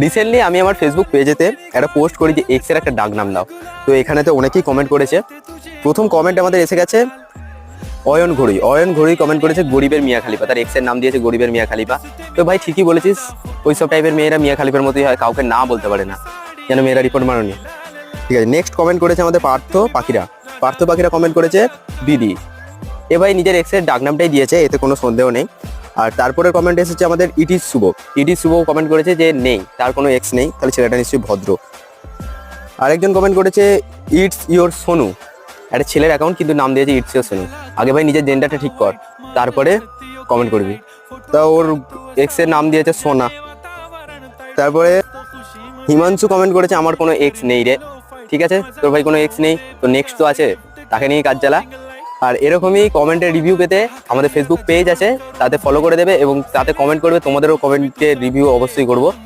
Recently আমি আমার Facebook পেজেতে একটা পোস্ট করি যে এক্স এর একটা ডাক নাম দাও। তো এখানেতে অনেকেই কমেন্ট করেছে। প্রথম কমেন্ট আমাদের এসে গেছে অয়ন ঘড়ি কমেন্ট করেছে গরিবের মিয়া খালিফা, তার এক্স এর নাম দিয়েছে গরিবের মিয়া খালিফা। তো ভাই ঠিকই বলেছিস, ওইসব টাইপের মেয়েরা মিয়া খালিফার মতোই হয়, কাউকে না বলতে পারে না, যেন মেয়েরা রিপোর্ট মারনি। ঠিক আছে, নেক্সট কমেন্ট করেছে আমাদের পার্থ পাখিরা কমেন্ট করেছে দিদি। এ ভাই নিজের এক্স এর ডাক নামটাই দিয়েছে, এতে কোনো সন্দেহ নেই। আর তারপরে কমেন্ট এসেছে আমাদের ইটিস শুভ কমেন্ট করেছে যে নেই, তার কোনো এক্স নেই, তাহলে ছেলেটা নিশ্চয়ই ভদ্র। আরেকজন কমেন্ট করেছে ইটস ইয়োর সোনু, একটা ছেলের অ্যাকাউন্ট কিন্তু নাম দিয়েছে ইটস ইয়োর সোনু। আগে ভাই নিজের জেন্ডারটা ঠিক কর, তারপরে কমেন্ট করবি। তা ওর এক্স এর নাম দিয়েছে সোনা। তারপরে হিমাংশু কমেন্ট করেছে আমার কোনো এক্স নেই রে। ঠিক আছে, তোর ভাই কোনো এক্স নেই, তো নেক্সট তো আছে, তাকে নিয়ে কাজ চালা। আর এরকমই কমেন্টের রিভিউ পেতে আমাদের ফেসবুক পেজ আছে, তাতে ফলো করে দেবে এবং তাতে কমেন্ট করবে, তোমাদেরও কমেন্টের রিভিউ অবশ্যই করবো।